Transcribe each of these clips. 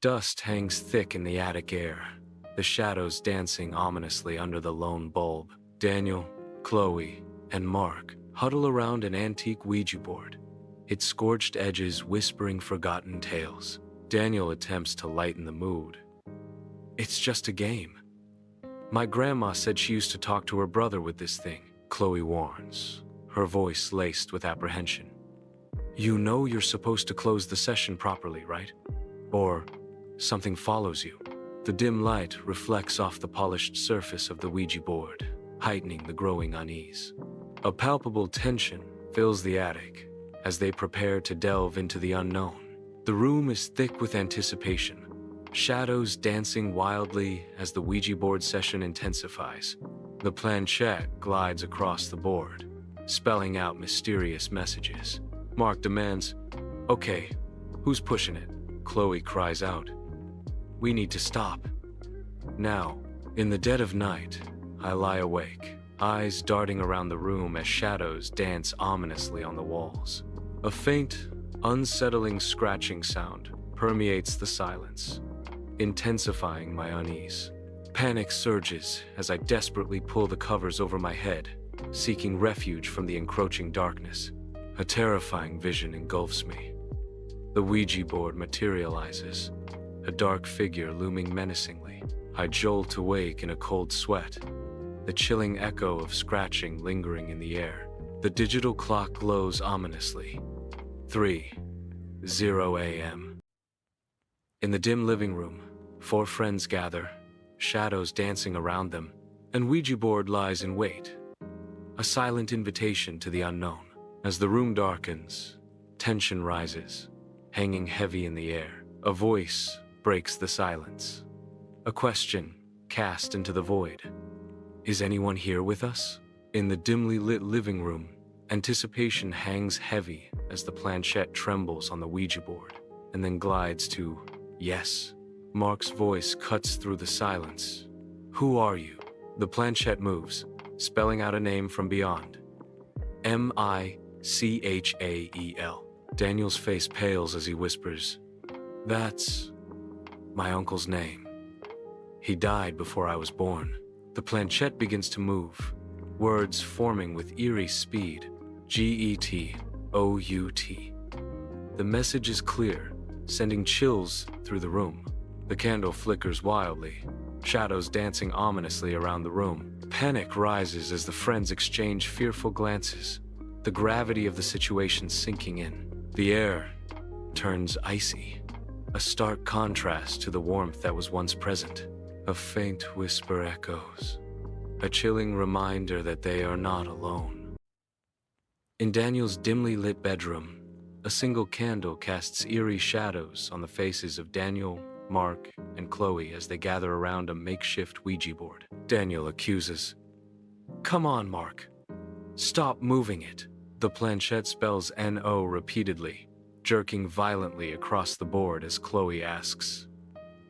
Dust hangs thick in the attic air, the shadows dancing ominously under the lone bulb. Daniel, Chloe, and Mark huddle around an antique Ouija board, its scorched edges whispering forgotten tales. Daniel attempts to lighten the mood. "It's just a game. My grandma said she used to talk to her brother with this thing," Chloe warns, her voice laced with apprehension. "You know you're supposed to close the session properly, right? Or something follows you." The dim light reflects off the polished surface of the Ouija board, heightening the growing unease. A palpable tension fills the attic as they prepare to delve into the unknown. The room is thick with anticipation, shadows dancing wildly as the Ouija board session intensifies. The planchette glides across the board, spelling out mysterious messages. Mark demands, "Okay, who's pushing it?" Chloe cries out, "We need to stop." Now, in the dead of night, I lie awake, eyes darting around the room as shadows dance ominously on the walls. A faint, unsettling scratching sound permeates the silence, intensifying my unease. Panic surges as I desperately pull the covers over my head, seeking refuge from the encroaching darkness. A terrifying vision engulfs me. The Ouija board materializes, a dark figure looming menacingly. I jolt awake in a cold sweat, the chilling echo of scratching lingering in the air. The digital clock glows ominously. 3:00 a.m. In the dim living room, 4 friends gather, shadows dancing around them, and Ouija board lies in wait. A silent invitation to the unknown. As the room darkens, tension rises, hanging heavy in the air. A voice breaks the silence. A question cast into the void. Is anyone here with us? In the dimly lit living room, anticipation hangs heavy as the planchette trembles on the Ouija board, and then glides to yes. Mark's voice cuts through the silence. "Who are you?" The planchette moves, spelling out a name from beyond. Michael. Daniel's face pales as he whispers, "That's my uncle's name. He died before I was born." The planchette begins to move, words forming with eerie speed. GETOUT. The message is clear, sending chills through the room. The candle flickers wildly, shadows dancing ominously around the room. Panic rises as the friends exchange fearful glances, the gravity of the situation sinking in. The air turns icy, a stark contrast to the warmth that was once present. A faint whisper echoes, a chilling reminder that they are not alone. In Daniel's dimly lit bedroom, a single candle casts eerie shadows on the faces of Daniel, Mark, and Chloe as they gather around a makeshift Ouija board. Daniel accuses, "Come on, Mark. Stop moving it." The planchette spells NO repeatedly, jerking violently across the board as Chloe asks,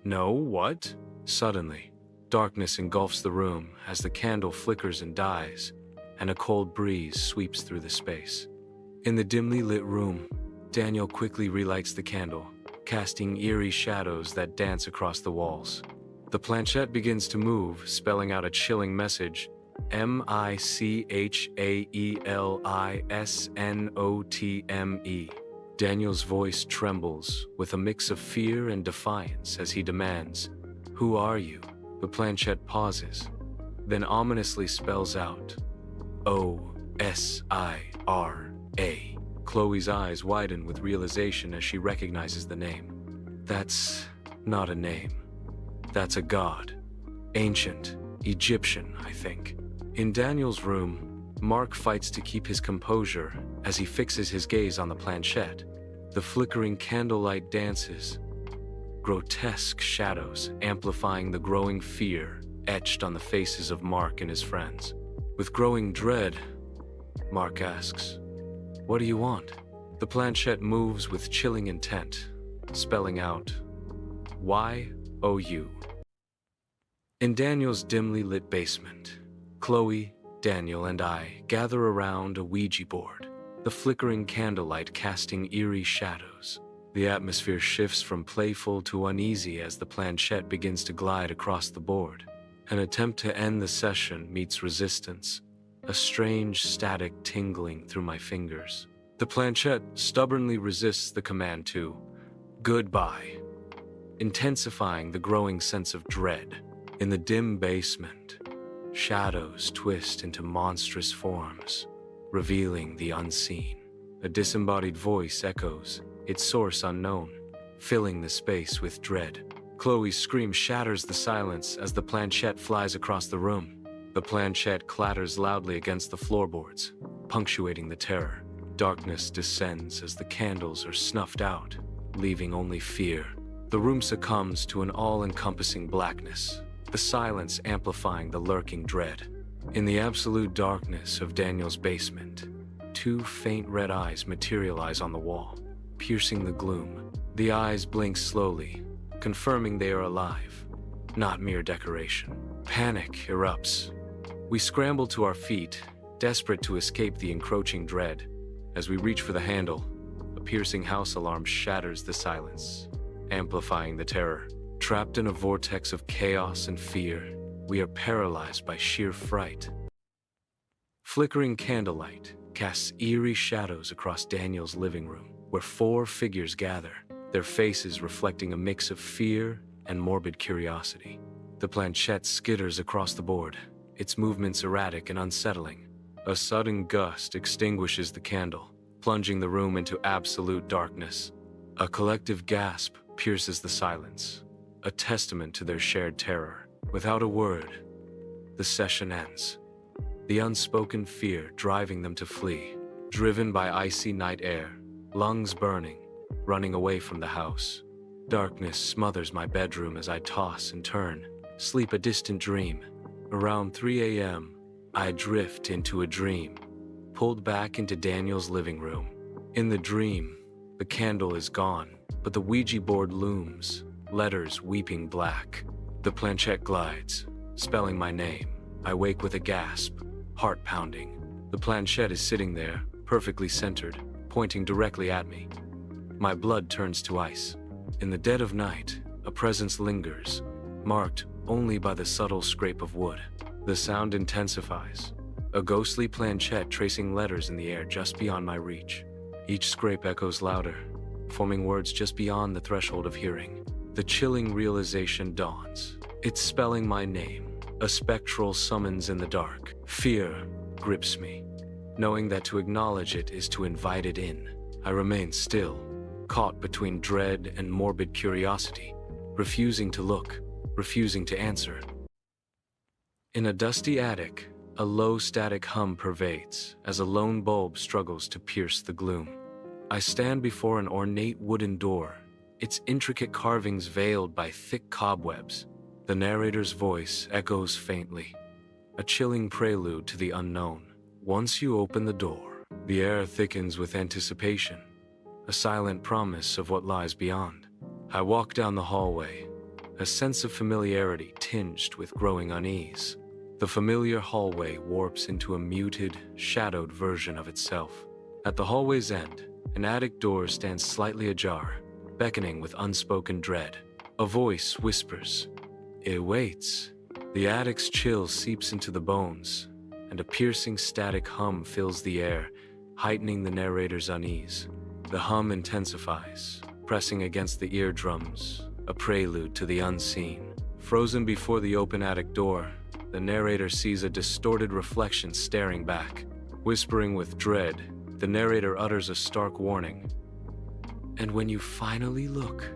"No, what?" Suddenly, darkness engulfs the room as the candle flickers and dies, and a cold breeze sweeps through the space. In the dimly lit room, Daniel quickly relights the candle, casting eerie shadows that dance across the walls. The planchette begins to move, spelling out a chilling message, MICHAELISNOTME. Daniel's voice trembles with a mix of fear and defiance as he demands, "Who are you?" The planchette pauses, then ominously spells out, OSIRA. Chloe's eyes widen with realization as she recognizes the name. That's not a name. That's a god. Ancient, Egyptian, I think. In Daniel's room, Mark fights to keep his composure as he fixes his gaze on the planchette. The flickering candlelight dances, grotesque shadows amplifying the growing fear etched on the faces of Mark and his friends. With growing dread, Mark asks, "What do you want?" The planchette moves with chilling intent, spelling out, YOU. In Daniel's dimly lit basement, Chloe, Daniel, and I gather around a Ouija board, the flickering candlelight casting eerie shadows. The atmosphere shifts from playful to uneasy as the planchette begins to glide across the board. An attempt to end the session meets resistance, a strange static tingling through my fingers. The planchette stubbornly resists the command to goodbye, intensifying the growing sense of dread. In the dim basement, shadows twist into monstrous forms, revealing the unseen. A disembodied voice echoes, its source unknown, filling the space with dread. Chloe's scream shatters the silence as the planchette flies across the room. The planchette clatters loudly against the floorboards, punctuating the terror. Darkness descends as the candles are snuffed out, leaving only fear. The room succumbs to an all-encompassing blackness, the silence amplifying the lurking dread. In the absolute darkness of Daniel's basement, two faint red eyes materialize on the wall, piercing the gloom. The eyes blink slowly, confirming they are alive, not mere decoration. Panic erupts. We scramble to our feet, desperate to escape the encroaching dread. As we reach for the handle, a piercing house alarm shatters the silence, amplifying the terror. Trapped in a vortex of chaos and fear, we are paralyzed by sheer fright. Flickering candlelight casts eerie shadows across Daniel's living room, where four figures gather, their faces reflecting a mix of fear and morbid curiosity. The planchette skitters across the board, its movements erratic and unsettling. A sudden gust extinguishes the candle, plunging the room into absolute darkness. A collective gasp pierces the silence, a testament to their shared terror. Without a word, the session ends, the unspoken fear driving them to flee. Driven by icy night air, lungs burning, running away from the house. Darkness smothers my bedroom as I toss and turn, sleep a distant dream. Around 3 a.m., I drift into a dream, pulled back into Daniel's living room. In the dream, the candle is gone, but the Ouija board looms, letters weeping black. The planchette glides, spelling my name. I wake with a gasp, heart pounding. The planchette is sitting there, perfectly centered, pointing directly at me. My blood turns to ice. In the dead of night, a presence lingers, marked only by the subtle scrape of wood. The sound intensifies, a ghostly planchette tracing letters in the air just beyond my reach. Each scrape echoes louder, forming words just beyond the threshold of hearing. The chilling realization dawns. It's spelling my name, a spectral summons in the dark. Fear grips me, knowing that to acknowledge it is to invite it in. I remain still, caught between dread and morbid curiosity, refusing to look, refusing to answer. In a dusty attic, a low static hum pervades as a lone bulb struggles to pierce the gloom. I stand before an ornate wooden door, its intricate carvings veiled by thick cobwebs. The narrator's voice echoes faintly, a chilling prelude to the unknown. Once you open the door, the air thickens with anticipation, a silent promise of what lies beyond. I walk down the hallway, a sense of familiarity tinged with growing unease. The familiar hallway warps into a muted, shadowed version of itself. At the hallway's end, an attic door stands slightly ajar, beckoning with unspoken dread. A voice whispers, "It waits." The attic's chill seeps into the bones, and a piercing static hum fills the air, heightening the narrator's unease. The hum intensifies, pressing against the eardrums, a prelude to the unseen. Frozen before the open attic door, the narrator sees a distorted reflection staring back. Whispering with dread, the narrator utters a stark warning. "And when you finally look,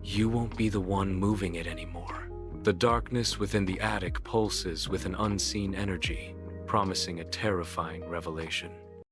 you won't be the one moving it anymore." The darkness within the attic pulses with an unseen energy, promising a terrifying revelation.